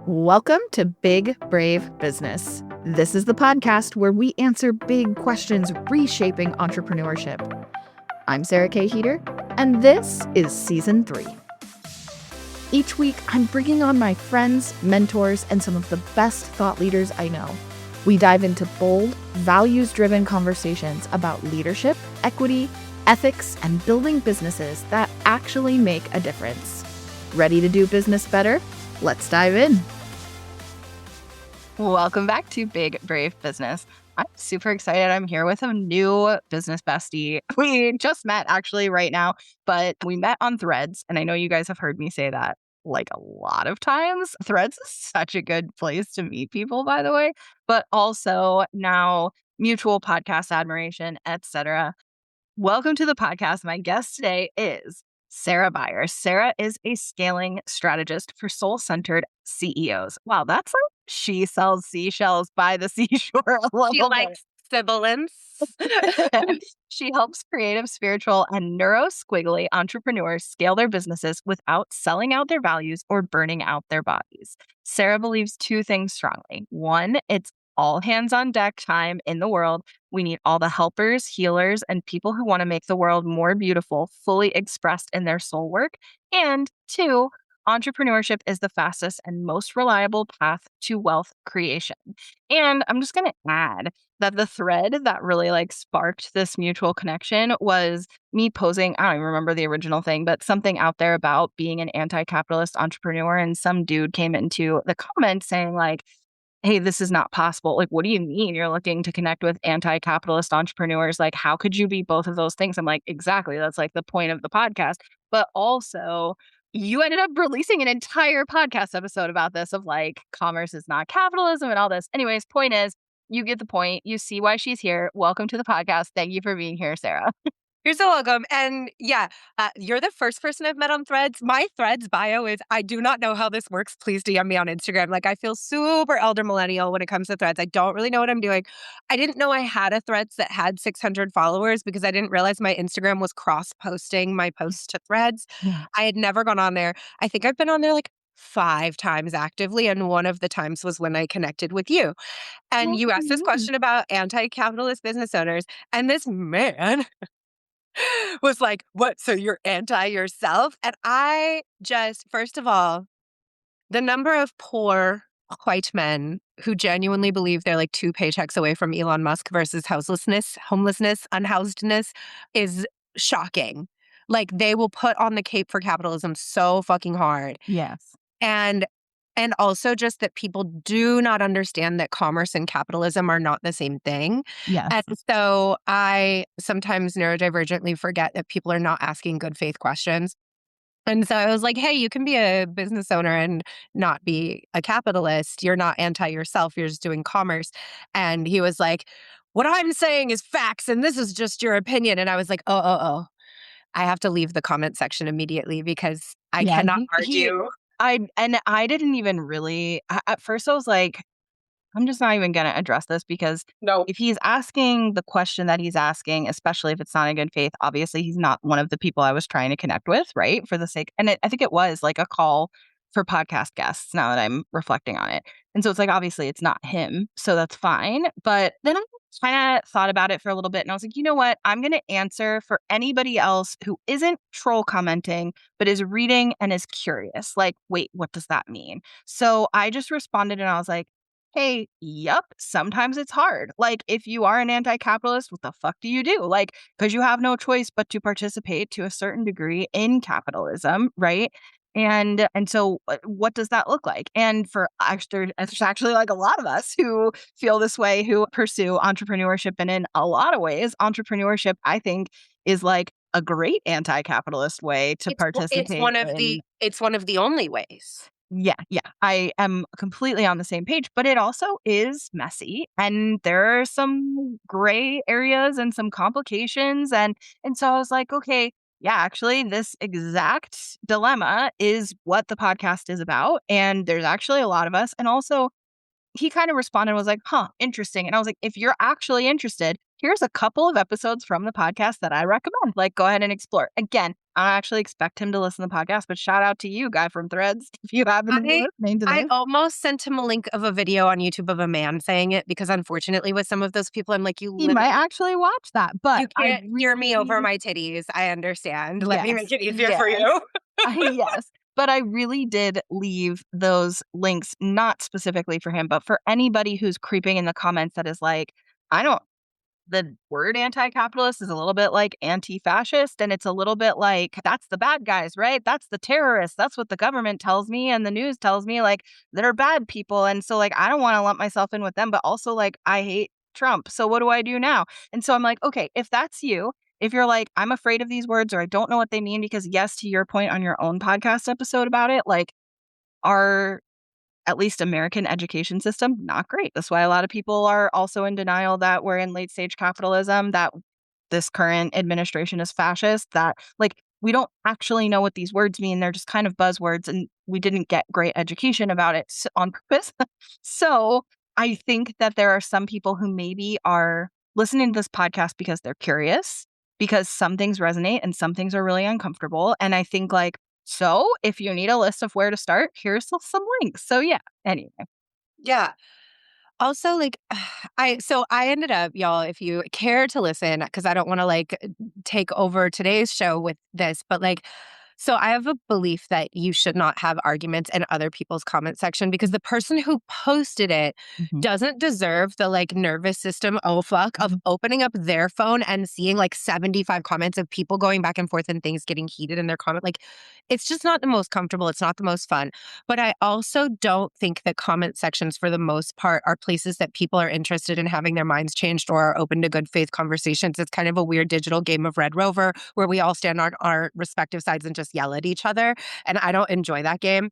Welcome to Big Brave Business. This is the podcast where we answer big questions reshaping entrepreneurship. I'm Sarah K. Heeter, and this is Season 3. Each week, I'm bringing on my friends, mentors, and some of the best thought leaders I know. We dive into bold, values-driven conversations about leadership, equity, ethics, and building businesses that actually make a difference. Ready to do business better? Let's dive in. Welcome back to Big Brave Business. I'm super excited. I'm here with a new business bestie. We just met actually right now, but we met on Threads. And I know you guys have heard me say that like a lot of times. Threads is such a good place to meet people, by the way, but also now mutual podcast admiration, etc. Welcome to the podcast. My guest today is Sarah Byers. Sarah is a scaling strategist for soul-centered CEOs. Wow, that's like she sells seashells by the seashore. She likes sibilance. She helps creative, spiritual, and neuro-squiggly entrepreneurs scale their businesses without selling out their values or burning out their bodies. Sarah believes two things strongly. One, it's all hands on deck time in the world. We need all the helpers, healers, and people who want to make the world more beautiful, fully expressed in their soul work. And two, entrepreneurship is the fastest and most reliable path to wealth creation. And I'm just going to add that the thread that really sparked this mutual connection was me posing, I don't even remember the original thing, but something out there about being an anti-capitalist entrepreneur. And some dude came into the comments saying hey, this is not possible. What do you mean you're looking to connect with anti-capitalist entrepreneurs? How could you be both of those things? I'm like, exactly. That's the point of the podcast. But also, you ended up releasing an entire podcast episode about this of commerce is not capitalism and all this. Anyways, point is, you get the point. You see why she's here. Welcome to the podcast. Thank you for being here, Sarah. You're so welcome. And yeah, you're the first person I've met on Threads. My Threads bio is, I do not know how this works. Please DM me on Instagram. I feel super elder millennial when it comes to Threads. I don't really know what I'm doing. I didn't know I had a Threads that had 600 followers because I didn't realize my Instagram was cross-posting my posts to Threads. Yeah. I had never gone on there. I think I've been on there 5 times actively. And one of the times was when I connected with you. And you asked this question about anti-capitalist business owners. And this man was like, what? So you're anti yourself? And I just, first of all, the number of poor white men who genuinely believe they're 2 paychecks away from Elon Musk versus houselessness, homelessness, unhousedness is shocking. They will put on the cape for capitalism so fucking hard. Yes. And also just that people do not understand that commerce and capitalism are not the same thing. Yes. And so I sometimes neurodivergently forget that people are not asking good faith questions. And so I was like, hey, you can be a business owner and not be a capitalist. You're not anti yourself. You're just doing commerce. And he was like, what I'm saying is facts and this is just your opinion. And I was like, oh. I have to leave the comment section immediately because I cannot argue. I didn't even really, at first I was like, I'm just not even going to address this because if he's asking the question that he's asking, especially if it's not in good faith, obviously he's not one of the people I was trying to connect with, right? For the sake, and I think it was a call for podcast guests now that I'm reflecting on it. And so it's obviously it's not him, so that's fine. But then I kind of thought about it for a little bit and I was like, you know what? I'm going to answer for anybody else who isn't troll commenting, but is reading and is curious. Wait, what does that mean? So I just responded and I was like, hey, yep, sometimes it's hard. If you are an anti-capitalist, what the fuck do you do? Because you have no choice but to participate to a certain degree in capitalism, right? And so what does that look like? And for there's actually a lot of us who feel this way, who pursue entrepreneurship. And in a lot of ways, entrepreneurship, I think, is a great anti-capitalist way to participate. It's one of the only ways. Yeah. I am completely on the same page, but it also is messy and there are some gray areas and some complications. And so I was like, okay, yeah, actually this exact dilemma is what the podcast is about. And there's actually a lot of us. And also he kind of responded and was like, huh, interesting. And I was like, if you're actually interested, here's a couple of episodes from the podcast that I recommend. Go ahead and explore. Again, I actually expect him to listen to the podcast, but shout out to you, guy from Threads, if you happen to be I listening to I this. almost sent him a link of a video on YouTube of a man saying it because unfortunately with some of those people, I'm like, He might actually watch that, but you I can't hear me over really my titties. I understand. Let me make yes, it easier for yes. you. Yes, but I really did leave those links not specifically for him, but for anybody who's creeping in the comments that is like, I don't the word anti-capitalist is a little bit like anti-fascist, and it's a little bit like, that's the bad guys, right? That's the terrorists. That's what the government tells me and the news tells me, like, that are bad people, and so, like, I don't wanna lump myself in with them, but also, like, I hate Trump, so what do I do now? And so I'm like, "Okay, if that's you, if you're like, I'm afraid of these words or I don't know what they mean," because yes, to your point on your own podcast episode about it, like, our at least American education system, not great. That's why a lot of people are also in denial that we're in late stage capitalism, that this current administration is fascist, that like we don't actually know what these words mean. They're just kind of buzzwords and we didn't get great education about it on purpose. So I think that there are some people who maybe are listening to this podcast because they're curious, because some things resonate and some things are really uncomfortable. And I think like, so if you need a list of where to start, here's some links. So yeah, anyway. Yeah. Also, like, I ended up, y'all, if you care to listen, because I don't want to like take over today's show with this, but like, so I have a belief that you should not have arguments in other people's comment section because the person who posted it Mhm. doesn't deserve the like nervous system oh fuck of opening up their phone and seeing like 75 comments of people going back and forth and things getting heated in their comment. Like, it's just not the most comfortable. It's not the most fun. But I also don't think that comment sections, for the most part, are places that people are interested in having their minds changed or are open to good faith conversations. It's kind of a weird digital game of Red Rover where we all stand on our respective sides and just yell at each other. And I don't enjoy that game.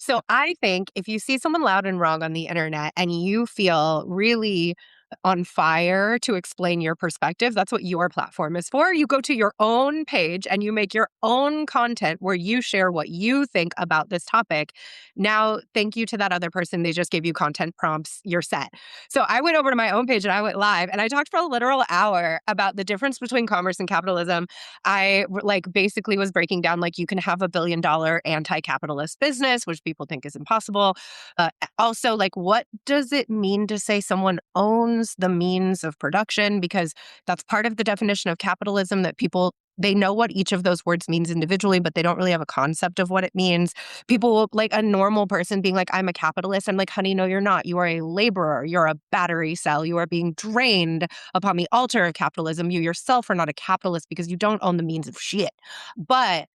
So I think if you see someone loud and wrong on the internet and you feel really on fire to explain your perspective, that's what your platform is for. You go to your own page and you make your own content where you share what you think about this topic. Now, thank you to that other person. They just gave you content prompts. You're set. So I went over to my own page and I went live and I talked for a literal hour about the difference between commerce and capitalism. Like basically was breaking down like you can have $1 billion anti-capitalist business, which people think is impossible. Also, like, what does it mean to say someone owns the means of production? Because that's part of the definition of capitalism that people they know what each of those words means individually, but they don't really have a concept of what it means. People will, like a normal person being like, I'm a capitalist. I'm like, honey, no, you're not. You are a laborer. You're a battery cell. You are being drained upon the altar of capitalism. You yourself are not a capitalist because you don't own the means of shit. But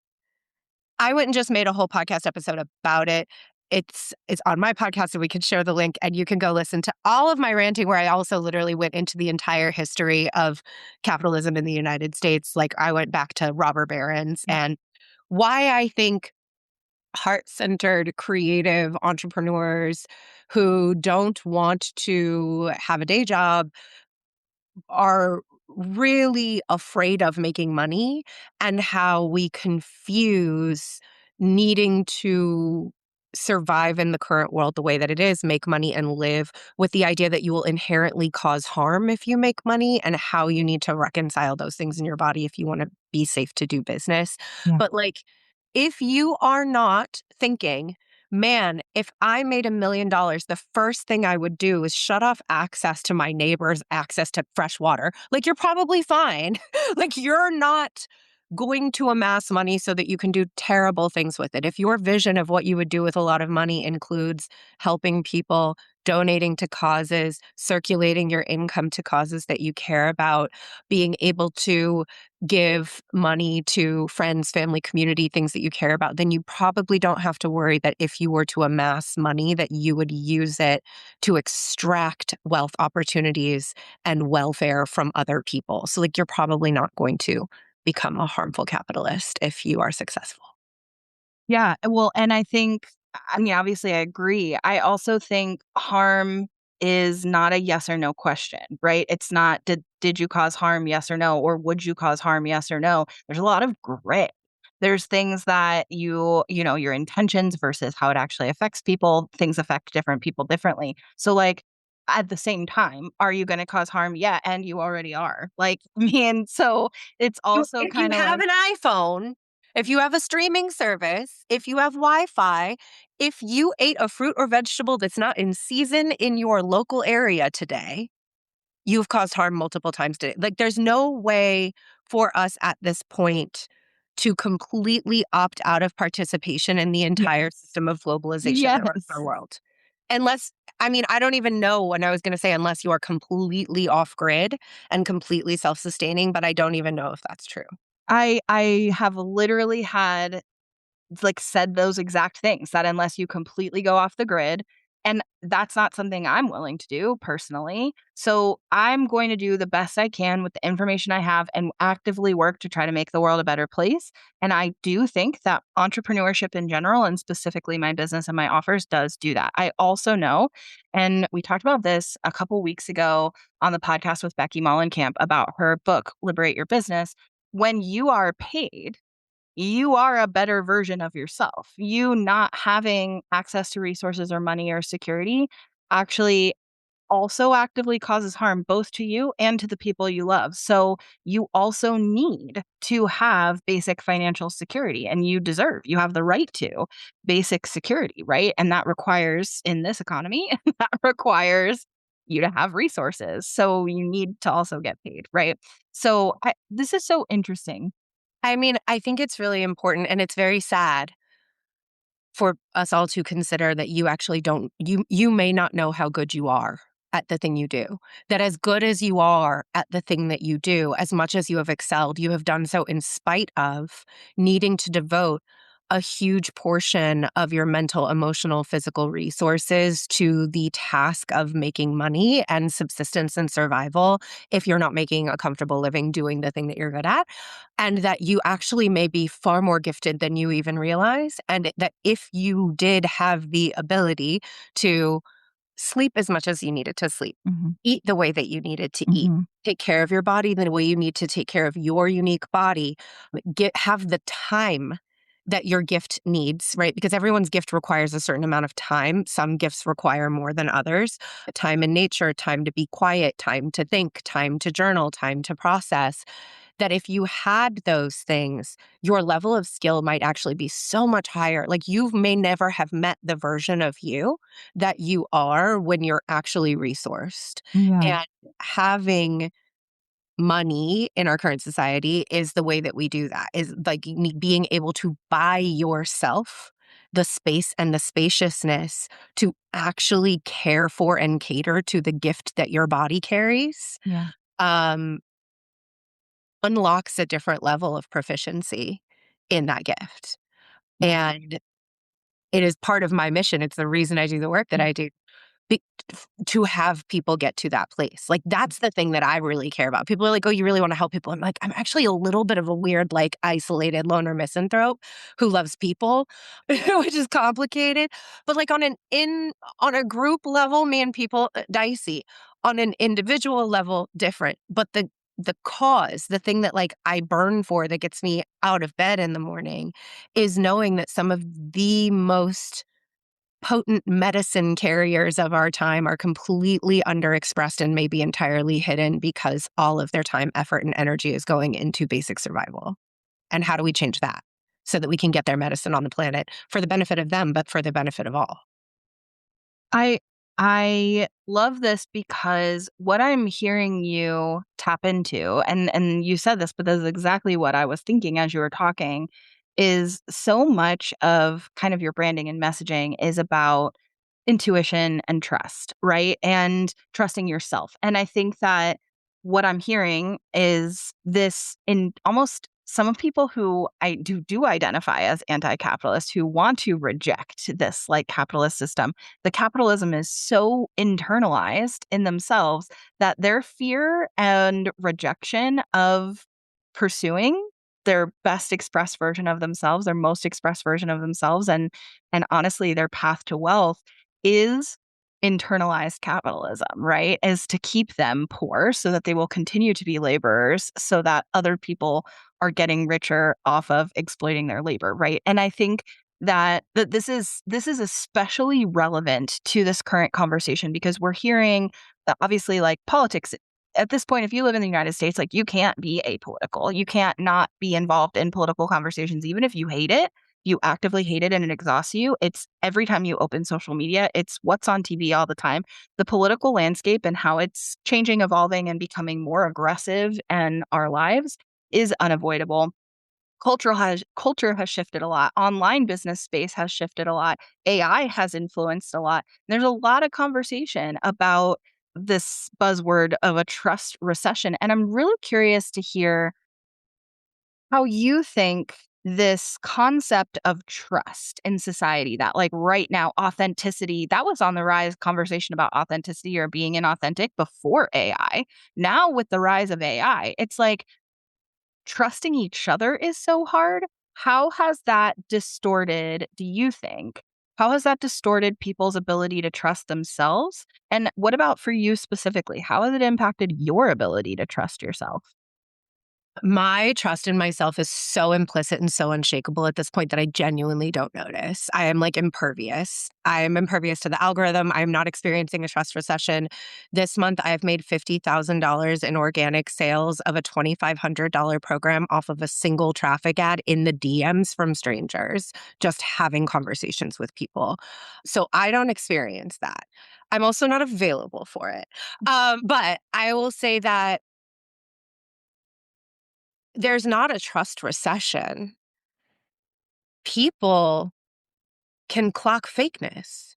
I went and just made a whole podcast episode about it. It's on my podcast, so we can share the link and you can go listen to all of my ranting where I also literally went into the entire history of capitalism in the United States. Like I went back to robber barons Yeah. and why I think heart-centered creative entrepreneurs who don't want to have a day job are really afraid of making money and how we confuse needing to survive in the current world the way that it is, make money and live with the idea that you will inherently cause harm if you make money and how you need to reconcile those things in your body if you want to be safe to do business. Yeah. But like, if you are not thinking, man, if I made $1 million, the first thing I would do is shut off access to my neighbor's access to fresh water. Like, you're probably fine. Like, you're not going to amass money so that you can do terrible things with it. If your vision of what you would do with a lot of money includes helping people, donating to causes, circulating your income to causes that you care about, being able to give money to friends, family, community, things that you care about, then you probably don't have to worry that if you were to amass money, that you would use it to extract wealth opportunities and welfare from other people. So, like, you're probably not going to become a harmful capitalist if you are successful. Yeah, well, and I think I mean, obviously, I agree. I also think harm is not a yes or no question, right? It's not did you cause harm, yes or no, or would you cause harm, yes or no? There's a lot of gray. There's things that you know, your intentions versus how it actually affects people. Things affect different people differently. So, like, at the same time, are you going to cause harm? Yeah, and you already are. Like, I mean, so it's also If you kind of have like, an iPhone, If you have a streaming service, if you have Wi-Fi, if you ate a fruit or vegetable that's not in season in your local area today, you've caused harm multiple times today. Like, there's no way for us at this point to completely opt out of participation in the entire Yes. system of globalization that runs our Yes. world. Unless, I mean, I don't even know when I was going to say unless you are completely off grid and completely self sustaining, but I don't even know if that's true. I have literally had like said those exact things that unless you completely go off the grid, and that's not something I'm willing to do personally. So I'm going to do the best I can with the information I have and actively work to try to make the world a better place. And I do think that entrepreneurship in general, and specifically my business and my offers, does do that. I also know, and we talked about this a couple weeks ago on the podcast with Becky Mollenkamp about her book, Liberate Your Business. When you are paid, you are a better version of yourself. You not having access to resources or money or security actually also actively causes harm both to you and to the people you love. So you also need to have basic financial security, and you have the right to basic security, right? And that requires, in this economy, that requires you to have resources. So you need to also get paid, right? So this is so interesting. I mean, I think it's really important and it's very sad for us all to consider that you actually don't you may not know how good you are at the thing you do. That as good as you are at the thing that you do, as much as you have excelled, you have done so in spite of needing to devote a huge portion of your mental, emotional, physical resources to the task of making money and subsistence and survival if you're not making a comfortable living doing the thing that you're good at, and that you actually may be far more gifted than you even realize. And that if you did have the ability to sleep as much as you needed to sleep, Mhm. eat the way that you needed to eat, Mhm. take care of your body the way you need to take care of your unique body, have the time that your gift needs, right? Because everyone's gift requires a certain amount of time. Some gifts require more than others. Time in nature, time to be quiet, time to think, time to journal, time to process. That if you had those things, your level of skill might actually be so much higher. Like, you may never have met the version of you that you are when you're actually resourced. Yeah. And having money in our current society is the way that we do that, is like being able to buy yourself the space and the spaciousness to actually care for and cater to the gift that your body carries. Yeah. Um, Unlocks a different level of proficiency in that gift. Yeah. And it is part of my mission. It's the reason I do the work that Mm. I do. Be To have people get to that place. Like, that's the thing that I really care about. People are like, "Oh, you really wanna help people?" I'm like, "I'm actually a little bit of a weird, like, isolated loner misanthrope who loves people," which is complicated. But, like, on a group level, me and people, dicey. On an individual level, different. But the cause, the thing that, like, I burn for that gets me out of bed in the morning is knowing that some of the most potent medicine carriers of our time are completely underexpressed and maybe entirely hidden because all of their time, effort, and energy is going into basic survival. And how do we change that so that we can get their medicine on the planet for the benefit of them, but for the benefit of all? I I love this because what I'm hearing you tap into, and you said this, but this is exactly what I was thinking as you were talking, is so much of kind of your branding and messaging is about intuition and trust, right? And trusting yourself. And I think that what I'm hearing is this in almost some of people who I do identify as anti-capitalist who want to reject this like capitalist system. The capitalism is so internalized in themselves that their fear and rejection of pursuing their best expressed version of themselves, their most expressed version of themselves, and honestly their path to wealth is internalized capitalism, right? Is to keep them poor so that they will continue to be laborers so that other people are getting richer off of exploiting their labor, right? And I think that this is especially relevant to this current conversation because we're hearing that obviously like politics at this point, if you live in the United States, like, you can't be apolitical. You can't not be involved in political conversations, even if you hate it, you actively hate it and it exhausts you. It's every time you open social media, it's what's on TV all the time. The political landscape and how it's changing, evolving, and becoming more aggressive in our lives is unavoidable. Culture has shifted a lot. Online business space has shifted a lot. AI has influenced a lot. There's a lot of conversation about this buzzword of a trust recession, and I'm really curious to hear how you think this concept of trust in society, that, like, right now, authenticity, that was on the rise, conversation about authenticity or being inauthentic before AI. Now with the rise of AI, it's like trusting each other is so hard. How has that distorted, do you think? How has that distorted people's ability to trust themselves? And what about for you specifically? How has it impacted your ability to trust yourself? My trust in myself is so implicit and so unshakable at this point that I genuinely don't notice. I am like impervious. I am impervious to the algorithm. I am not experiencing a trust recession. This month, I have made $50,000 in organic sales of a $2,500 program off of a single traffic ad in the DMs from strangers, just having conversations with people. So I don't experience that. I'm also not available for it. But I will say that there's not a trust recession. People can clock fakeness.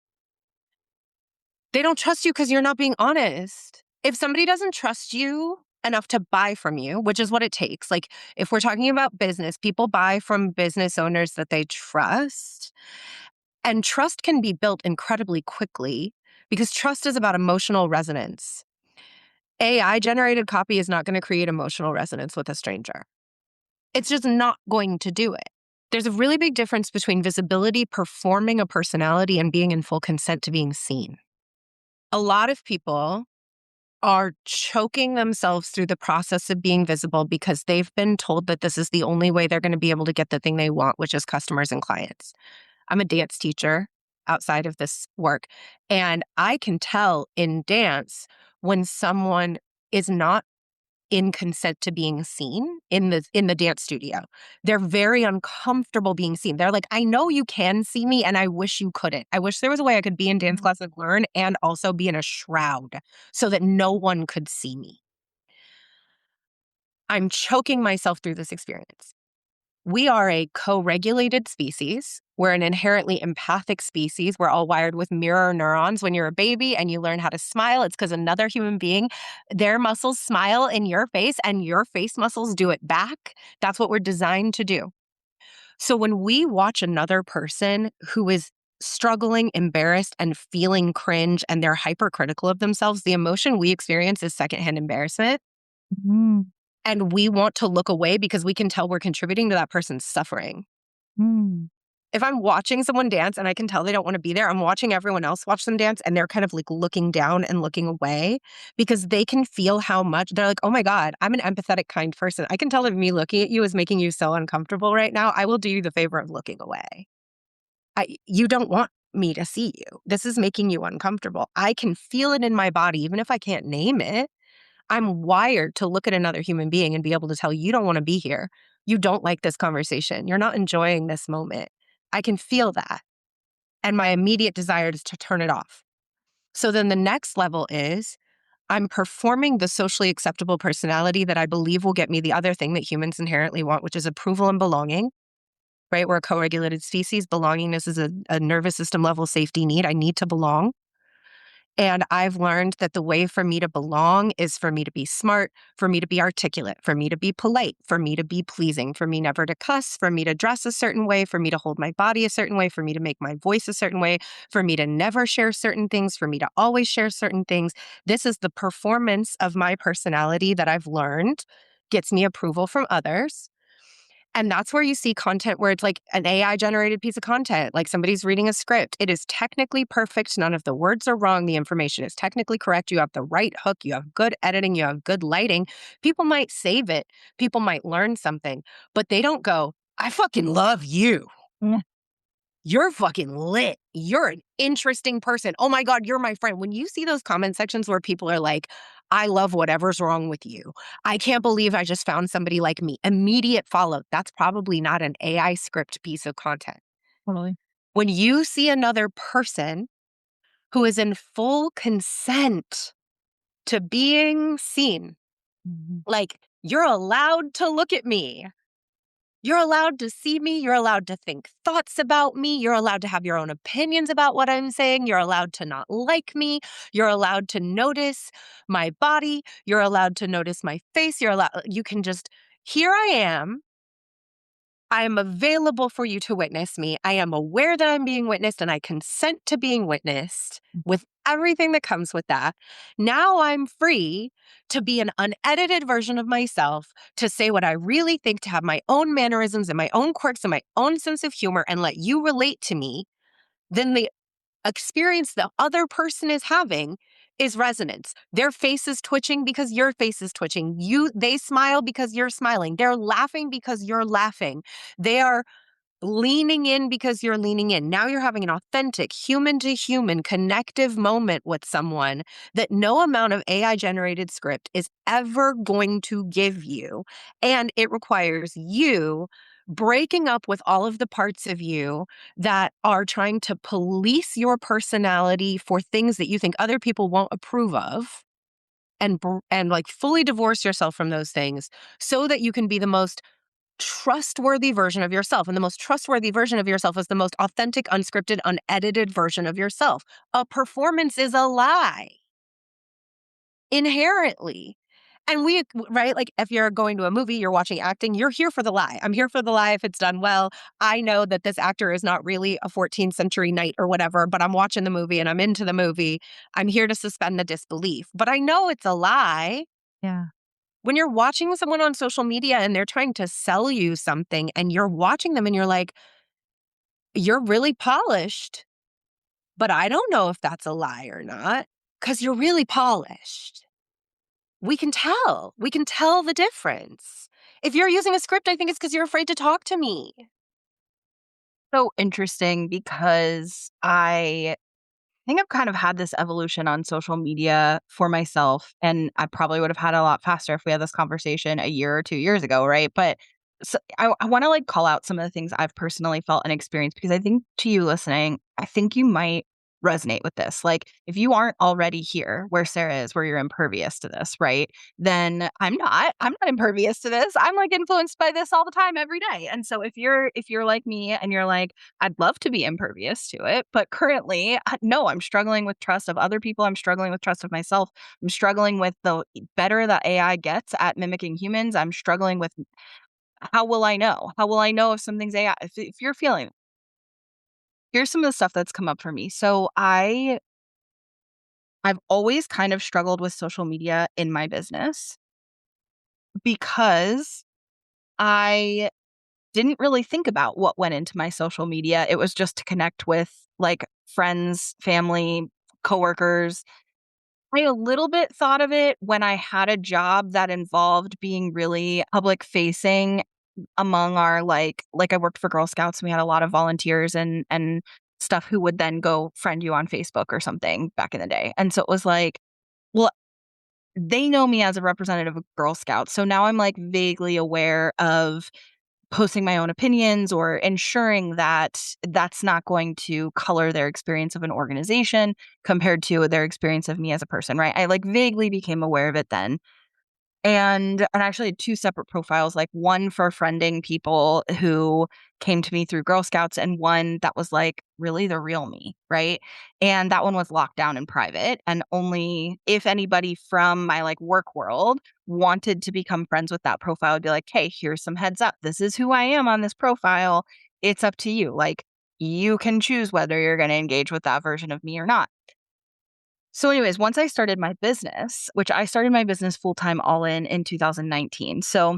They don't trust you because you're not being honest. If somebody doesn't trust you enough to buy from you, which is what it takes, like if we're talking about business, people buy from business owners that they trust. And trust can be built incredibly quickly because trust is about emotional resonance. AI generated copy is not going to create emotional resonance with a stranger. It's just not going to do it. There's a really big difference between visibility, performing a personality, and being in full consent to being seen. A lot of people are choking themselves through the process of being visible because they've been told that this is the only way they're going to be able to get the thing they want, which is customers and clients. I'm a dance teacher outside of this work, and I can tell in dance when someone is not in consent to being seen in the dance studio. They're very uncomfortable being seen. They're like, "I know you can see me and I wish you couldn't. I wish there was a way I could be in dance class and learn and also be in a shroud so that no one could see me." I'm choking myself through this experience. We are a co-regulated species. We're an inherently empathic species. We're all wired with mirror neurons. When you're a baby and you learn how to smile, it's because another human being, their muscles smile in your face and your face muscles do it back. That's what we're designed to do. So when we watch another person who is struggling, embarrassed, and feeling cringe and they're hypercritical of themselves, the emotion we experience is secondhand embarrassment. Mm, And we want to look away because we can tell we're contributing to that person's suffering. mm, If I'm watching someone dance and I can tell they don't want to be there, I'm watching everyone else watch them dance and they're kind of like looking down and looking away because they can feel how much they're like, "Oh my God, I'm an empathetic, kind person. I can tell if me looking at you is making you so uncomfortable right now. I will do you the favor of looking away. You don't want me to see you. This is making you uncomfortable. I can feel it in my body, even if I can't name it. I'm wired to look at another human being and be able to tell you don't want to be here. You don't like this conversation. You're not enjoying this moment. I can feel that. And my immediate desire is to turn it off. So then the next level is I'm performing the socially acceptable personality that I believe will get me the other thing that humans inherently want, which is approval and belonging, right? We're a co regulated species. Belongingness is a nervous system level safety need. I need to belong. And I've learned that the way for me to belong is for me to be smart, for me to be articulate, for me to be polite, for me to be pleasing, for me never to cuss, for me to dress a certain way, for me to hold my body a certain way, for me to make my voice a certain way, for me to never share certain things, for me to always share certain things. This is the performance of my personality that I've learned gets me approval from others. And that's where you see content where it's like an AI generated piece of content, like somebody's reading a script. It is technically perfect. None of the words are wrong. The information is technically correct. You have the right hook. You have good editing. You have good lighting. People might save it. People might learn something, but they don't go, "I fucking love you." mm. you're fucking lit. You're an interesting person. Oh my God, you're my friend. When you see those comment sections where people are like, I love whatever's wrong with you. I can't believe I just found somebody like me. Immediate follow. That's probably not an AI script piece of content. Totally. When you see another person who is in full consent to being seen, Mhm. like, you're allowed to look at me. You're allowed to see me. You're allowed to think thoughts about me. You're allowed to have your own opinions about what I'm saying. You're allowed to not like me. You're allowed to notice my body. You're allowed to notice my face. You can just, here I am. I am available for you to witness me. I am aware that I'm being witnessed and I consent to being witnessed with everything that comes with that. Now I'm free to be an unedited version of myself, to say what I really think, to have my own mannerisms and my own quirks and my own sense of humor and let you relate to me. Then the experience the other person is having is resonance. Their face is twitching because your face is twitching. They smile because you're smiling. They're laughing because you're laughing. They are leaning in because you're leaning in. Now you're having an authentic human to human connective moment with someone that no amount of AI generated script is ever going to give you. And it requires you breaking up with all of the parts of you that are trying to police your personality for things that you think other people won't approve of, and like fully divorce yourself from those things so that you can be the most trustworthy version of yourself. And the most trustworthy version of yourself is the most authentic, unscripted, unedited version of yourself. A performance is a lie inherently. And right? Like if you're going to a movie, you're watching acting, you're here for the lie. I'm here for the lie if it's done well. I know that this actor is not really a 14th century knight or whatever, but I'm watching the movie and I'm into the movie. I'm here to suspend the disbelief. But I know it's a lie. Yeah. When you're watching someone on social media and they're trying to sell you something and you're watching them and you're like, you're really polished, but I don't know if that's a lie or not because you're really polished. We can tell. We can tell the difference. If you're using a script, I think it's because you're afraid to talk to me. So interesting because I think I've kind of had this evolution on social media for myself, and I probably would have had it a lot faster if we had this conversation a year or 2 years ago, right? But I want to like call out some of the things I've personally felt and experienced because I think to you listening, I think you might resonate with this. Like if you aren't already here where Sarah is, where you're impervious to this, right? Then I'm not. I'm not impervious to this. I'm like influenced by this all the time every day. And so if you're like me and you're like I'd love to be impervious to it, but currently, no, I'm struggling with trust of other people. I'm struggling with trust of myself. I'm struggling with the better that AI gets at mimicking humans. I'm struggling with how will I know? How will I know if something's AI? If you're feeling, here's some of the stuff that's come up for me. So I've always kind of struggled with social media in my business because I didn't really think about what went into my social media. It was just to connect with like friends, family, coworkers. I a little bit thought of it when I had a job that involved being really public facing among our like I worked for Girl Scouts and we had a lot of volunteers and stuff who would then go friend you on Facebook or something back in the day. And so it was like, well, they know me as a representative of Girl Scouts. So now I'm like vaguely aware of posting my own opinions or ensuring that that's not going to color their experience of an organization compared to their experience of me as a person, right? I like vaguely became aware of it then. And I actually had two separate profiles, like one for friending people who came to me through Girl Scouts and one that was like really the real me, right? And that one was locked down in private and only if anybody from my like work world wanted to become friends with that profile, I'd be like, "Hey, here's some heads up. This is who I am on this profile. It's up to you. Like you can choose whether you're going to engage with that version of me or not." So, anyways, once I started my business, which I started my business full time all in 2019. So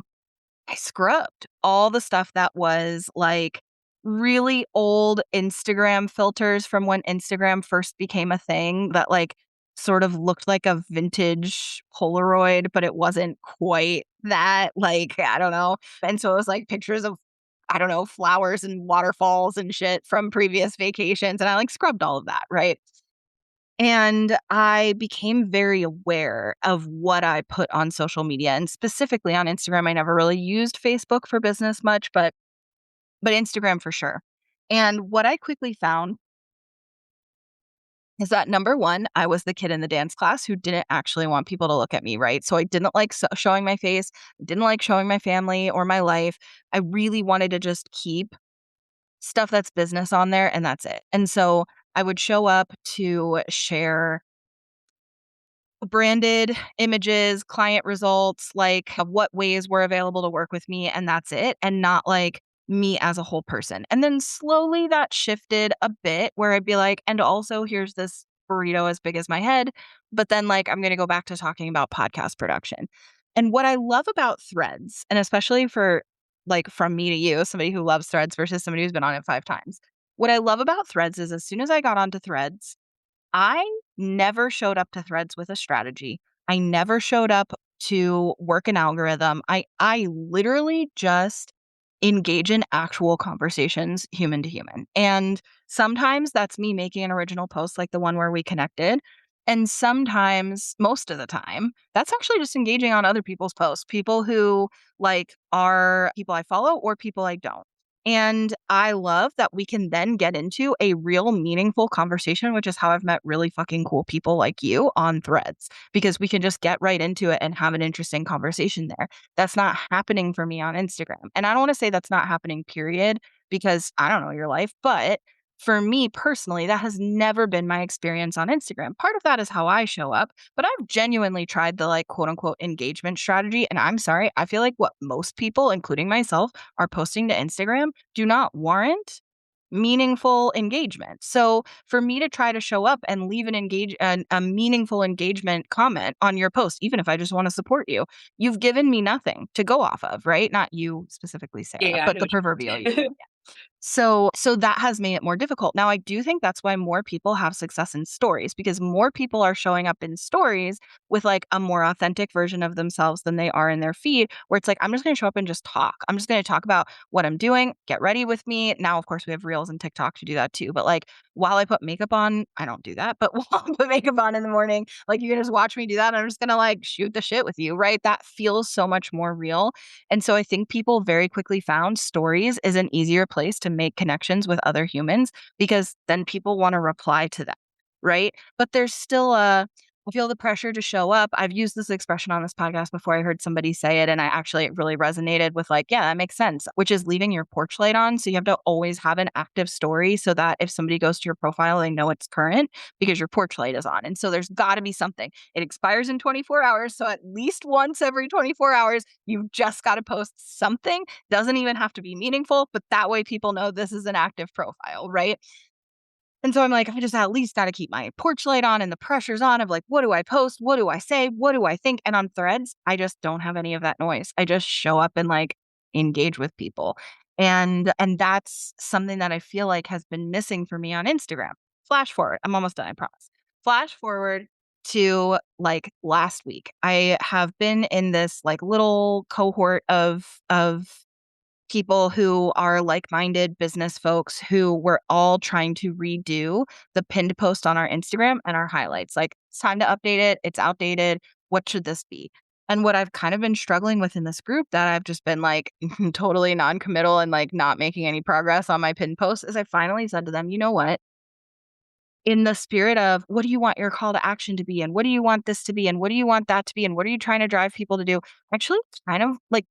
I scrubbed all the stuff that was like really old Instagram filters from when Instagram first became a thing that like sort of looked like a vintage Polaroid, but it wasn't quite that. Like, I don't know. And so it was like pictures of I don't know, flowers and waterfalls and shit from previous vacations. And I like scrubbed all of that. Right. And I became very aware of what I put on social media, and specifically on Instagram. I never really used Facebook for business much, but Instagram for sure. And what I quickly found is that number one, I was the kid in the dance class who didn't actually want people to look at me, right? So I didn't like showing my face, didn't like showing my family or my life. I really wanted to just keep stuff that's business on there, and that's it. And so I would show up to share branded images, client results, like of what ways were available to work with me, and that's it, and not like me as a whole person. And then slowly that shifted a bit where I'd be like, and also here's this burrito as big as my head, but then like I'm going to go back to talking about podcast production. And what I love about Threads, and especially for like from me to you, somebody who loves Threads versus somebody who's been on it 5 times. What I love about Threads is as soon as I got onto Threads, I never showed up to Threads with a strategy. I never showed up to work an algorithm. I literally just engage in actual conversations, human to human. And sometimes that's me making an original post like the one where we connected. And sometimes, most of the time, that's actually just engaging on other people's posts, people who like are people I follow or people I don't. And I love that we can then get into a real meaningful conversation, which is how I've met really fucking cool people like you on Threads, because we can just get right into it and have an interesting conversation there. That's not happening for me on Instagram. And I don't want to say that's not happening, period, because I don't know your life, but for me personally, that has never been my experience on Instagram. Part of that is how I show up, but I've genuinely tried the like quote unquote engagement strategy. And I'm sorry, I feel like what most people, including myself, are posting to Instagram do not warrant meaningful engagement. So for me to try to show up and leave a meaningful engagement comment on your post, even if I just want to support you, you've given me nothing to go off of, right? Not you specifically, Sarah, Yeah, I but know the what proverbial you you. mean. So that has made it more difficult. Now, I do think that's why more people have success in stories, because more people are showing up in stories with like a more authentic version of themselves than they are in their feed, where it's like, I'm just going to show up and just talk. I'm just going to talk about what I'm doing. Get ready with me. Now, of course, we have Reels and TikTok to do that too. But like while I put makeup on, I don't do that. But while I put makeup on in the morning, like you can just watch me do that. I'm just going to like shoot the shit with you, right? That feels so much more real. And so I think people very quickly found stories is an easier place to make connections with other humans, because then people want to reply to that, right? But there's still I feel the pressure to show up. I've used this expression on this podcast before. I heard somebody say it, and I actually, it really resonated with like, yeah, that makes sense, which is leaving your porch light on. So you have to always have an active story so that if somebody goes to your profile, they know it's current because your porch light is on. And so there's got to be something. It expires in 24 hours. So at least once every 24 hours, you've just got to post something. Doesn't even have to be meaningful, but that way people know this is an active profile, right? And so I'm like, I just at least got to keep my porch light on and the pressure's on of like, what do I post? What do I say? What do I think? And on Threads, I just don't have any of that noise. I just show up and like engage with people. And that's something that I feel like has been missing for me on Instagram. Flash forward. I'm almost done, I promise. Flash forward to like last week. I have been in this like little cohort of people who are like-minded business folks who were all trying to redo the pinned post on our Instagram and our highlights. Like, it's time to update it. It's outdated. What should this be? And what I've kind of been struggling with in this group that I've just been like totally non-committal and like not making any progress on my pinned post is I finally said to them, you know what? In the spirit of what do you want your call to action to be? And what do you want this to be? And what do you want that to be? And what are you trying to drive people to do? Actually, kind of like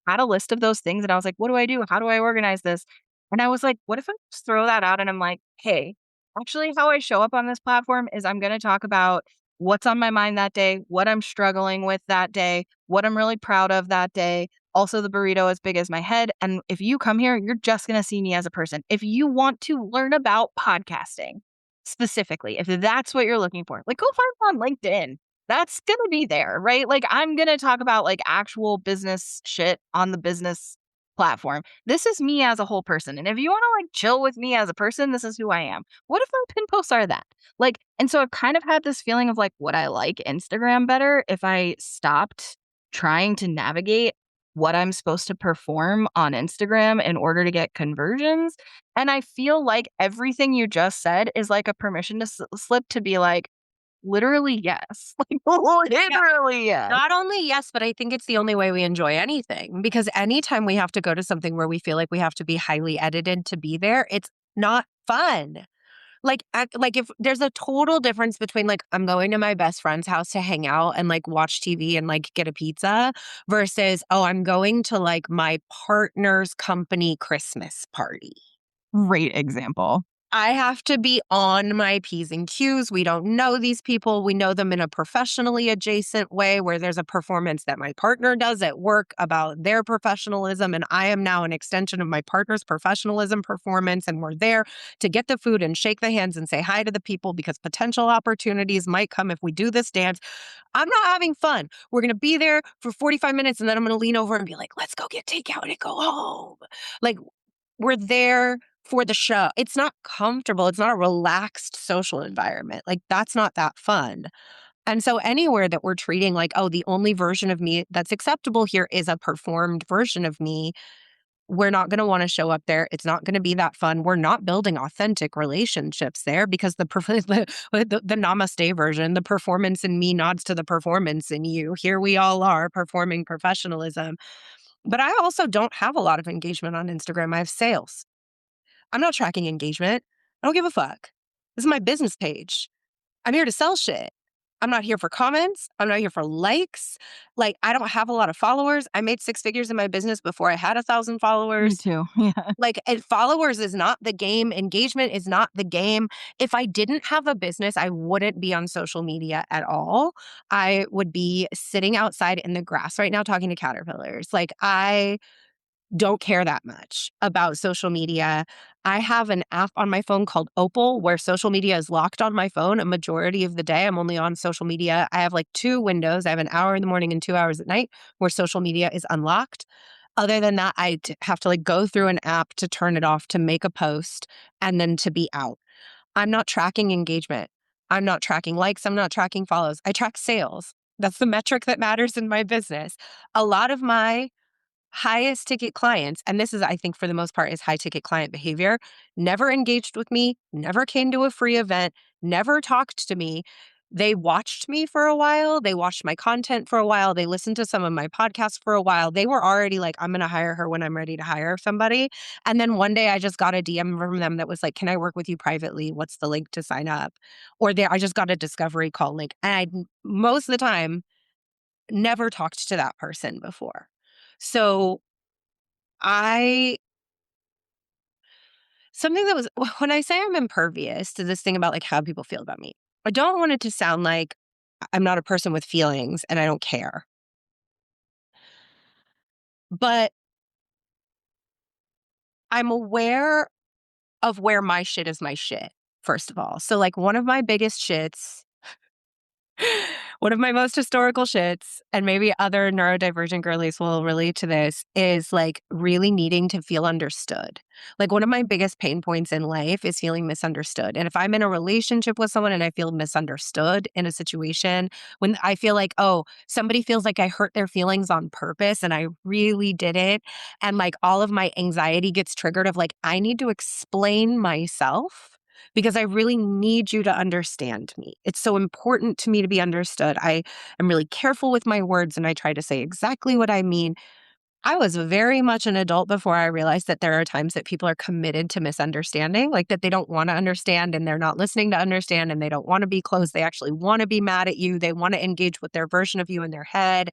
had a list of those things. And I was like, what do I do? How do I organize this? And I was like, what if I just throw that out and I'm like, hey, actually, how I show up on this platform is I'm going to talk about what's on my mind that day, what I'm struggling with that day, what I'm really proud of that day. Also, the burrito as big as my head. And if you come here, you're just going to see me as a person. If you want to learn about podcasting, specifically, if that's what you're looking for, like go find me on LinkedIn. That's going to be there, right? Like I'm going to talk about like actual business shit on the business platform. This is me as a whole person. And if you want to like chill with me as a person, this is who I am. What if my pin posts are that? Like, and so I've kind of had this feeling of like, would I like Instagram better if I stopped trying to navigate what I'm supposed to perform on Instagram in order to get conversions. And I feel like everything you just said is like a permission to slip to be like, literally, yes. Like, literally, yes. Not only yes, but I think it's the only way we enjoy anything because anytime we have to go to something where we feel like we have to be highly edited to be there, it's not fun. Like if there's a total difference between like I'm going to my best friend's house to hang out and like watch TV and like get a pizza versus oh I'm going to like my partner's company Christmas party. Great example. I have to be on my P's and Q's. We don't know these people. We know them in a professionally adjacent way where there's a performance that my partner does at work about their professionalism. And I am now an extension of my partner's professionalism performance. And we're there to get the food and shake the hands and say hi to the people because potential opportunities might come if we do this dance. I'm not having fun. We're going to be there for 45 minutes and then I'm going to lean over and be like, let's go get takeout and go home. Like, we're there for the show. It's not comfortable. It's not a relaxed social environment. Like, that's not that fun. And so, anywhere that we're treating like, oh, the only version of me that's acceptable here is a performed version of me, we're not going to want to show up there. It's not going to be that fun. We're not building authentic relationships there because the namaste version, the performance in me nods to the performance in you. Here we all are performing professionalism. But I also don't have a lot of engagement on Instagram. I have sales. I'm not tracking engagement. I don't give a fuck. This is my business page. I'm here to sell shit. I'm not here for comments. I'm not here for likes. Like, I don't have a lot of followers. I made 6 figures in my business before I had 1,000 Me followers. too. Yeah. Like, and followers is not the game. Engagement is not the game. If I didn't have a business, I wouldn't be on social media at all. I would be sitting outside in the grass right now talking to caterpillars. Like, I don't care that much about social media. I have an app on my phone called Opal where social media is locked on my phone a majority of the day. I'm only on social media. I have like 2 windows. I have an hour in the morning and 2 hours at night where social media is unlocked. Other than that, have to like go through an app to turn it off to make a post and then to be out. I'm not tracking engagement. I'm not tracking likes. I'm not tracking follows. I track sales. That's the metric that matters in my business. A lot of my highest ticket clients, and this is, I think, for the most part, is high ticket client behavior, never engaged with me, never came to a free event, never talked to me. They watched me for a while. They watched my content for a while. They listened to some of my podcasts for a while. They were already like, I'm going to hire her when I'm ready to hire somebody. And then one day I just got a DM from them that was like, can I work with you privately? What's the link to sign up? I just got a discovery call link. And most of the time, never talked to that person before. So I something that was when I say I'm impervious to this thing about like how people feel about me, I don't want it to sound like I'm not a person with feelings and I don't care. But I'm aware of where my shit is my shit, first of all. So like one of my biggest shits one of my most historical shits, and maybe other neurodivergent girlies will relate to this, is like really needing to feel understood. Like one of my biggest pain points in life is feeling misunderstood. And if I'm in a relationship with someone and I feel misunderstood in a situation, when I feel like, oh, somebody feels like I hurt their feelings on purpose and I really did it, and like all of my anxiety gets triggered of like, I need to explain myself because I really need you to understand me. It's so important to me to be understood. I am really careful with my words and I try to say exactly what I mean. I was very much an adult before I realized that there are times that people are committed to misunderstanding, like that they don't want to understand and they're not listening to understand and they don't want to be close. They actually want to be mad at you. They want to engage with their version of you in their head,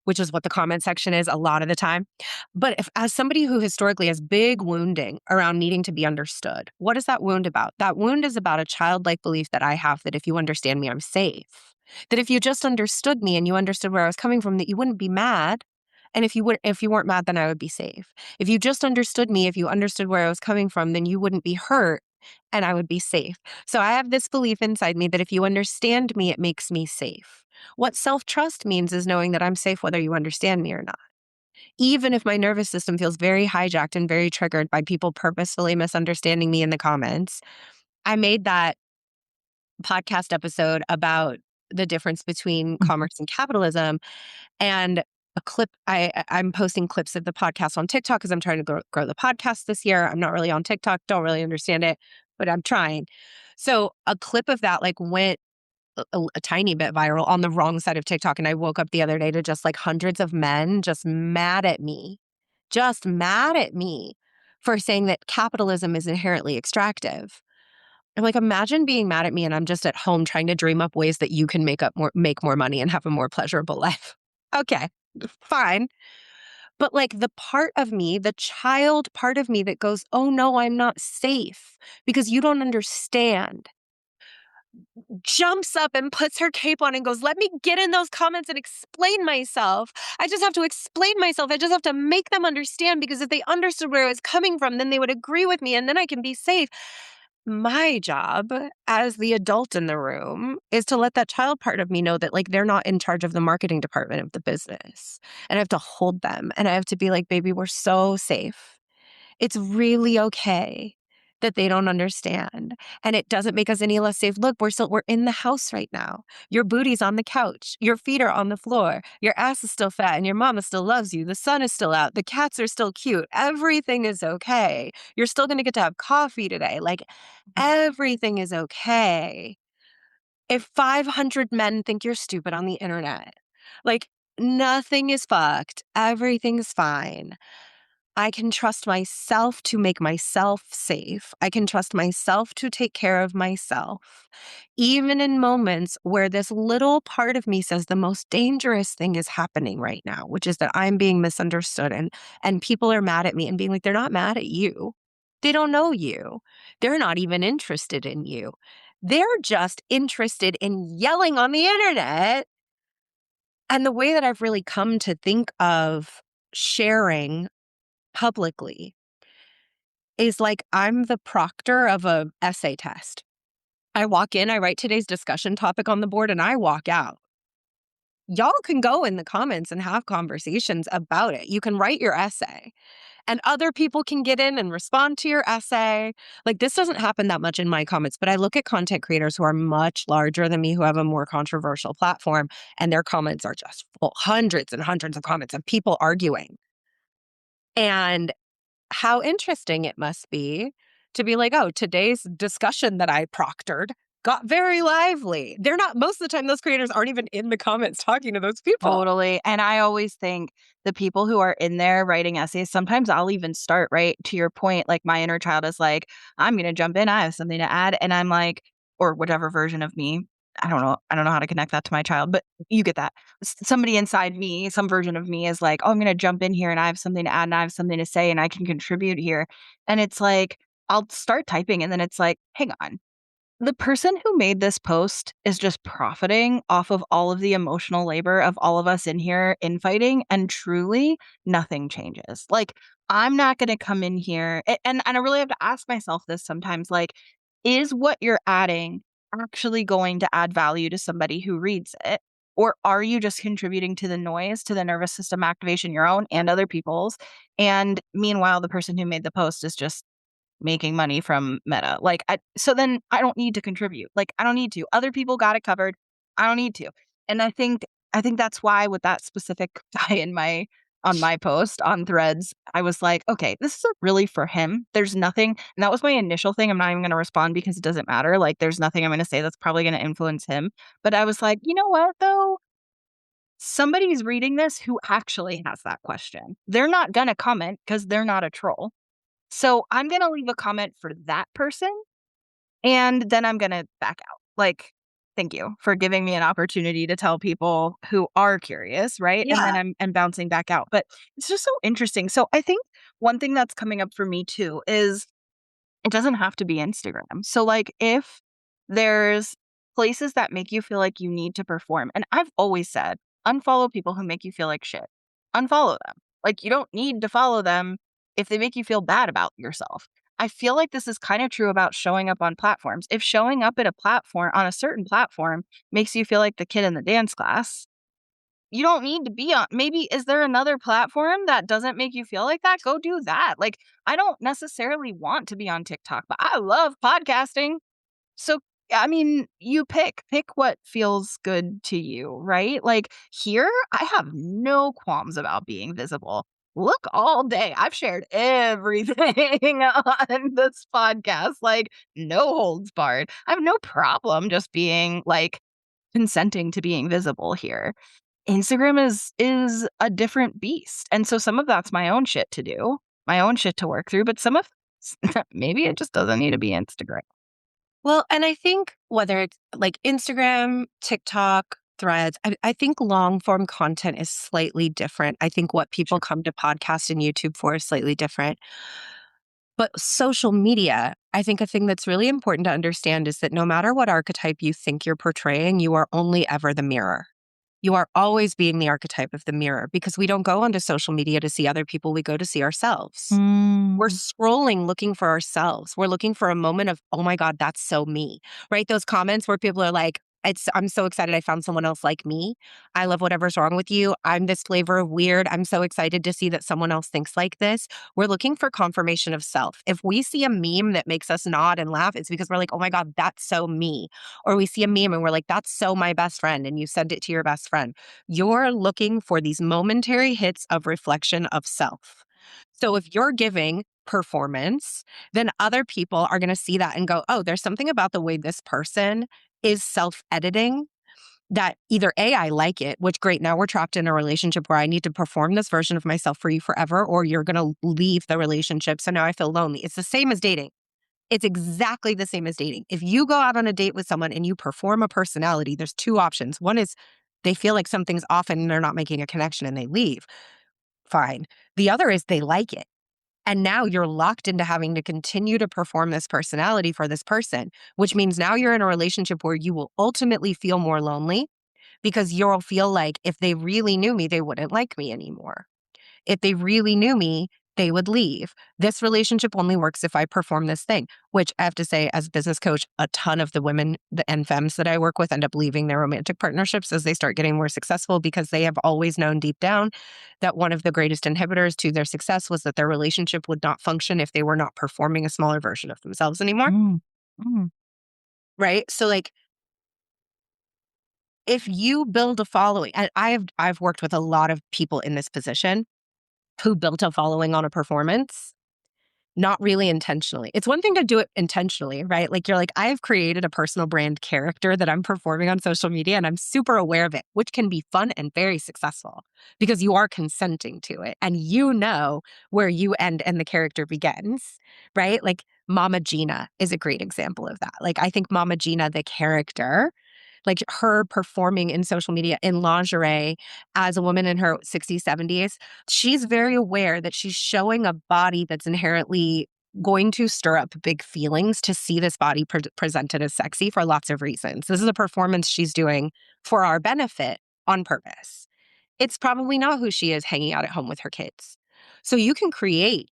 which is what the comment section is a lot of the time. But as somebody who historically has big wounding around needing to be understood, what is that wound about? That wound is about a childlike belief that I have that if you understand me, I'm safe. That if you just understood me and you understood where I was coming from, that you wouldn't be mad. And if you weren't mad, then I would be safe. If you just understood me, if you understood where I was coming from, then you wouldn't be hurt and I would be safe. So I have this belief inside me that if you understand me, it makes me safe. What self-trust means is knowing that I'm safe whether you understand me or not. Even if my nervous system feels very hijacked and very triggered by people purposefully misunderstanding me in the comments, I made that podcast episode about the difference between Mhm. commerce and capitalism. And a clip. I'm posting clips of the podcast on TikTok because I'm trying to grow the podcast this year. I'm not really on TikTok, don't really understand it, but I'm trying. So a clip of that like went a tiny bit viral on the wrong side of TikTok. And I woke up the other day to just like hundreds of men just mad at me for saying that capitalism is inherently extractive. I'm like, imagine being mad at me and I'm just at home trying to dream up ways that you can make more money and have a more pleasurable life. Okay, fine. But like the part of me, the child part of me that goes, oh no, I'm not safe because you don't understand, jumps up and puts her cape on and goes, let me get in those comments and explain myself. I just have to explain myself. I just have to make them understand because if they understood where I was coming from, then they would agree with me and then I can be safe. My job as the adult in the room is to let that child part of me know that like they're not in charge of the marketing department of the business. And I have to hold them and I have to be like, baby, we're so safe. It's really okay that they don't understand. And it doesn't make us any less safe. Look, we're in the house right now. Your booty's on the couch. Your feet are on the floor. Your ass is still fat and your mama still loves you. The sun is still out. The cats are still cute. Everything is okay. You're still going to get to have coffee today. Like everything is okay. If 500 men think you're stupid on the internet, like nothing is fucked. Everything's fine. I can trust myself to make myself safe. I can trust myself to take care of myself. Even in moments where this little part of me says the most dangerous thing is happening right now, which is that I'm being misunderstood and people are mad at me and being like, they're not mad at you. They don't know you. They're not even interested in you. They're just interested in yelling on the internet. And the way that I've really come to think of sharing publicly is like I'm the proctor of a essay test. I walk in, I write today's discussion topic on the board, and I walk out. Y'all can go in the comments and have conversations about it. You can write your essay, and other people can get in and respond to your essay. Like, this doesn't happen that much in my comments, but I look at content creators who are much larger than me, who have a more controversial platform, and their comments are just full, hundreds and hundreds of comments of people arguing. And how interesting it must be to be like, oh, today's discussion that I proctored got very lively. They're not, most of the time, those creators aren't even in the comments talking to those people. Totally. And I always think the people who are in there writing essays, sometimes I'll even start, right? To your point, like my inner child is like, I'm going to jump in. I have something to add. And I'm like, or whatever version of me. I don't know. I don't know how to connect that to my child, but you get that. Somebody inside me, some version of me is like, oh, I'm going to jump in here and I have something to add and I have something to say and I can contribute here. And it's like, I'll start typing and then it's like, hang on, the person who made this post is just profiting off of all of the emotional labor of all of us in here infighting, and truly nothing changes. Like, I'm not going to come in here and I really have to ask myself this sometimes, like, is what you're adding actually going to add value to somebody who reads it? Or are you just contributing to the noise, to the nervous system activation, your own and other people's? And meanwhile, the person who made the post is just making money from Meta. Like, so then I don't need to contribute. Like, I don't need to. Other people got it covered. I don't need to. And I think that's why with that specific guy on my post on Threads, I was like, okay, this isn't really for him. There's nothing, and that was my initial thing. I'm not even going to respond because it doesn't matter. Like, there's nothing I'm going to say that's probably going to influence him. But I was like, you know what though? Somebody's reading this who actually has that question. They're not going to comment because they're not a troll. So I'm going to leave a comment for that person, and then I'm going to back out. Like, thank you for giving me an opportunity to tell people who are curious, right? And then Yeah. I'm bouncing back out. But it's just so interesting. So I think one thing that's coming up for me too is it doesn't have to be Instagram. So, like, if there's places that make you feel like you need to perform, and I've always said, unfollow people who make you feel like shit. Unfollow them. Like, you don't need to follow them if they make you feel bad about yourself. I feel like this is kind of true about showing up on platforms. If showing up at a platform, on a certain platform, makes you feel like the kid in the dance class, you don't need to be on. Maybe is there another platform that doesn't make you feel like that? Go do that. Like, I don't necessarily want to be on TikTok, but I love podcasting. So I mean, you pick what feels good to you, right? Like here, I have no qualms about being visible. Look all day. I've shared everything on this podcast, like no holds barred. I have no problem just being like consenting to being visible here. Instagram is a different beast. And so some of that's my own shit to do, my own shit to work through, but some of maybe it just doesn't need to be Instagram. Well, and I think whether it's like Instagram, TikTok, Threads, I think long form content is slightly different. I think what people Sure. come to podcast and YouTube for is slightly different. But social media, I think a thing that's really important to understand is that no matter what archetype you think you're portraying, you are only ever the mirror. You are always being the archetype of the mirror because we don't go onto social media to see other people, we go to see ourselves. We're Mm. scrolling looking for ourselves. We're looking for a moment of, oh my God, that's so me, right? Those comments where people are like, I'm so excited I found someone else like me. I love whatever's wrong with you. I'm this flavor of weird. I'm so excited to see that someone else thinks like this. We're looking for confirmation of self. If we see a meme that makes us nod and laugh, it's because we're like, oh my God, that's so me. Or we see a meme and we're like, that's so my best friend. And you send it to your best friend. You're looking for these momentary hits of reflection of self. So if you're giving performance, then other people are going to see that and go, oh, there's something about the way this person is self editing that either A, I like it, which great, now we're trapped in a relationship where I need to perform this version of myself for you forever, or you're going to leave the relationship. So now I feel lonely. It's the same as dating. It's exactly the same as dating. If you go out on a date with someone and you perform a personality, there's two options. One is they feel like something's off and they're not making a connection and they leave. Fine. The other is they like it. And now you're locked into having to continue to perform this personality for this person, which means now you're in a relationship where you will ultimately feel more lonely because you'll feel like if they really knew me, they wouldn't like me anymore. If they really knew me, they would leave. This relationship only works if I perform this thing, which I have to say, as a business coach, a ton of the women and femmes that I work with end up leaving their romantic partnerships as they start getting more successful because they have always known deep down that one of the greatest inhibitors to their success was that their relationship would not function if they were not performing a smaller version of themselves anymore. Mm. Mm. Right. So, like, if you build a following, and I've worked with a lot of people in this position who built a following on a performance. Not really intentionally. It's one thing to do it intentionally, right? Like you're like, I've created a personal brand character that I'm performing on social media and I'm super aware of it, which can be fun and very successful because you are consenting to it and you know where you end and the character begins, right? Like Mama Gina is a great example of that. Like I think Mama Gina, the character, like her performing in social media in lingerie as a woman in her 60s, 70s, she's very aware that she's showing a body that's inherently going to stir up big feelings to see this body presented as sexy for lots of reasons. This is a performance she's doing for our benefit on purpose. It's probably not who she is hanging out at home with her kids. So you can create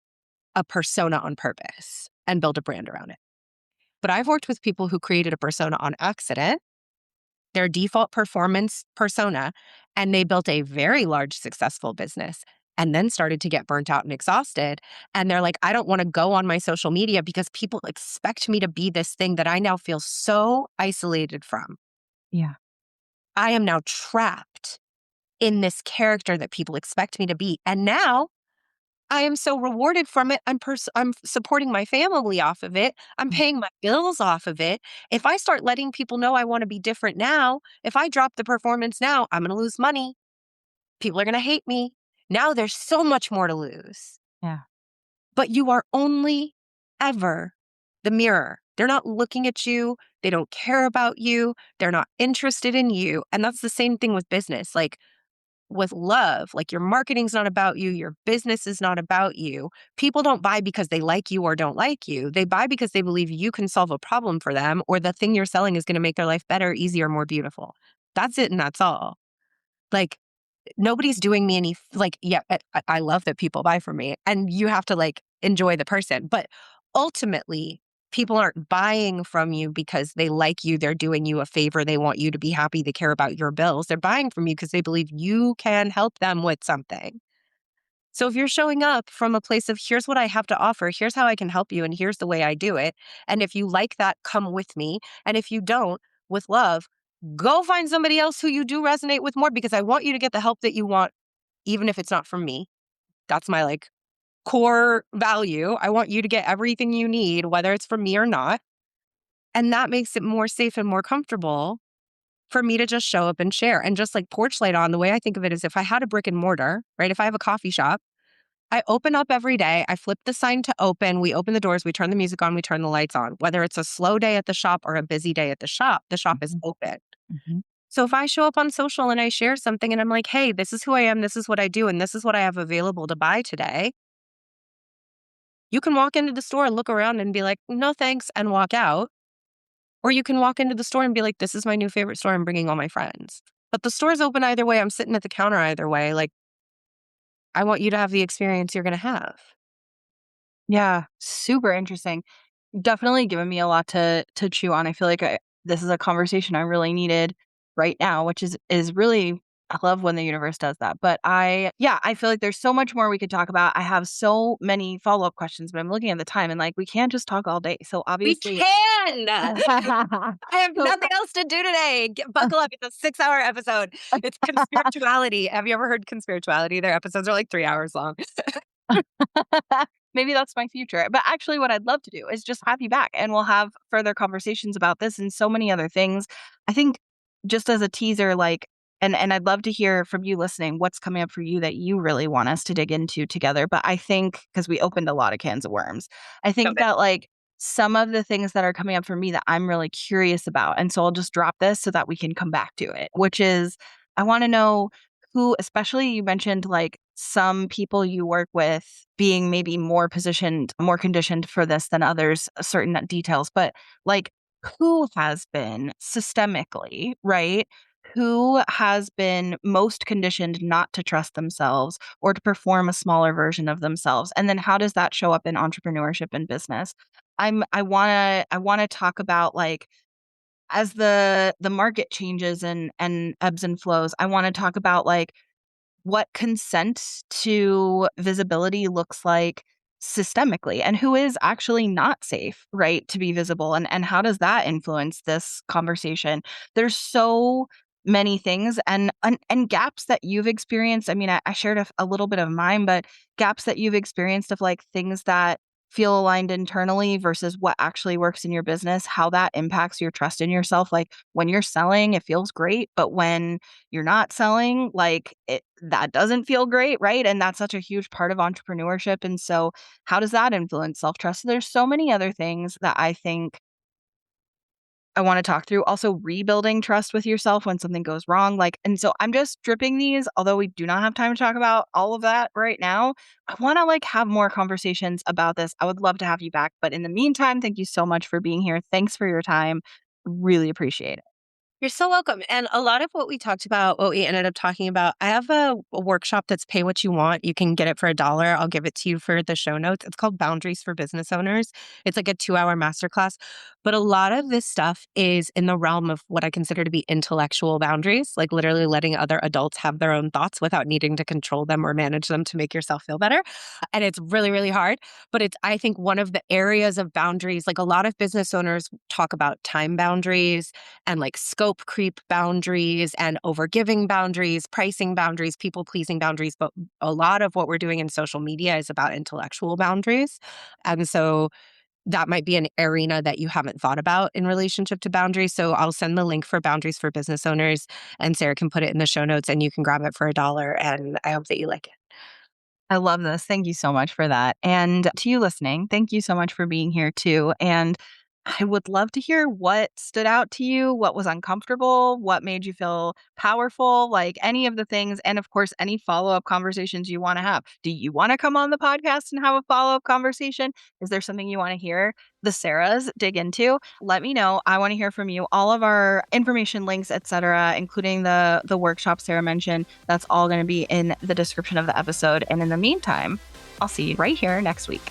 a persona on purpose and build a brand around it. But I've worked with people who created a persona on accident, their default performance persona, and they built a very large successful business and then started to get burnt out and exhausted. And they're like, I don't want to go on my social media because people expect me to be this thing that I now feel so isolated from. Yeah. I am now trapped in this character that people expect me to be. And now I am so rewarded from it. I'm supporting my family off of it. I'm Mm. paying my bills off of it. If I start letting people know I want to be different now, if I drop the performance now, I'm going to lose money. People are going to hate me. Now there's so much more to lose. Yeah. But you are only ever the mirror. They're not looking at you. They don't care about you. They're not interested in you. And that's the same thing with business. Like, with love, like your marketing's not about you, your business is not about you. People don't buy because they like you or don't like you. They buy because they believe you can solve a problem for them or the thing you're selling is going to make their life better, easier, more beautiful. That's it and that's all. Like nobody's doing me any like yeah, I love that people buy from me and you have to like enjoy the person, but ultimately people aren't buying from you because they like you, they're doing you a favor, they want you to be happy, they care about your bills. They're buying from you because they believe you can help them with something. So if you're showing up from a place of here's what I have to offer, here's how I can help you, and here's the way I do it. And if you like that, come with me. And if you don't, with love, go find somebody else who you do resonate with more, because I want you to get the help that you want, even if it's not from me. That's my like core value. I want you to get everything you need, whether it's from me or not. And that makes it more safe and more comfortable for me to just show up and share. And just like porch light on, the way I think of it is if I had a brick and mortar, right? If I have a coffee shop, I open up every day. I flip the sign to open. We open the doors. We turn the music on. We turn the lights on. Whether it's a slow day at the shop or a busy day at the shop is open. Mhm. So if I show up on social and I share something and I'm like, hey, this is who I am. This is what I do. And this is what I have available to buy today. You can walk into the store and look around and be like, no, thanks, and walk out. Or you can walk into the store and be like, this is my new favorite store. I'm bringing all my friends. But the store's open either way. I'm sitting at the counter either way. Like, I want you to have the experience you're going to have. Yeah, super interesting. Definitely given me a lot to chew on. I feel like this is a conversation I really needed right now, which is really I love when the universe does that. But I feel like there's so much more we could talk about. I have so many follow-up questions, but I'm looking at the time and like we can't just talk all day. So We obviously can. I have so nothing else to do today. Buckle up. It's a 6-hour episode. It's conspirituality. Have you ever heard conspirituality? Their episodes are like 3 hours long. maybe that's my future. But actually, what I'd love to do is just have you back and we'll have further conversations about this and so many other things. I think just as a teaser, like, and I'd love to hear from you listening, what's coming up for you that you really want us to dig into together. But I think because we opened a lot of cans of worms, I think Okay. that like some of the things that are coming up for me that I'm really curious about. And so I'll just drop this so that we can come back to it, which is I want to know who, especially you mentioned like some people you work with being maybe more positioned, more conditioned for this than others, certain details, but like who has been systemically, right? Who has been most conditioned not to trust themselves or to perform a smaller version of themselves? And then how does that show up in entrepreneurship and business? I want to talk about like as the market changes and ebbs and flows, I want to talk about like what consent to visibility looks like systemically and who is actually not safe, right, to be visible and how does that influence this conversation? There's so many things and gaps that you've experienced. I mean, I shared a little bit of mine, but gaps that you've experienced of like things that feel aligned internally versus what actually works in your business, how that impacts your trust in yourself. Like when you're selling, it feels great, but when you're not selling, like that doesn't feel great, right? And that's such a huge part of entrepreneurship. And so, how does that influence self trust? So there's so many other things that I think I want to talk through. Also, rebuilding trust with yourself when something goes wrong. Like, and so I'm just dripping these, although we do not have time to talk about all of that right now. I want to like have more conversations about this. I would love to have you back. But in the meantime, thank you so much for being here. Thanks for your time. Really appreciate it. You're so welcome. And a lot of what we talked about, what we ended up talking about, I have a workshop that's pay what you want. You can get it for $1. I'll give it to you for the show notes. It's called Boundaries for Business Owners. It's like a 2-hour masterclass. But a lot of this stuff is in the realm of what I consider to be intellectual boundaries, like literally letting other adults have their own thoughts without needing to control them or manage them to make yourself feel better. And it's really, really hard. But it's, I think, one of the areas of boundaries, like a lot of business owners talk about time boundaries and like scope creep boundaries and overgiving boundaries, pricing boundaries, people pleasing boundaries. But a lot of what we're doing in social media is about intellectual boundaries. And so that might be an arena that you haven't thought about in relationship to boundaries. So I'll send the link for Boundaries for Business Owners, and Sarah can put it in the show notes and you can grab it for $1. And I hope that you like it. I love this. Thank you so much for that. And to you listening, thank you so much for being here too. And I would love to hear what stood out to you, what was uncomfortable, what made you feel powerful, like any of the things. And of course, any follow up conversations you want to have. Do you want to come on the podcast and have a follow up conversation? Is there something you want to hear the Sarahs dig into? Let me know. I want to hear from you. All of our information, links, etc., including the workshop Sarah mentioned, that's all going to be in the description of the episode. And in the meantime, I'll see you right here next week.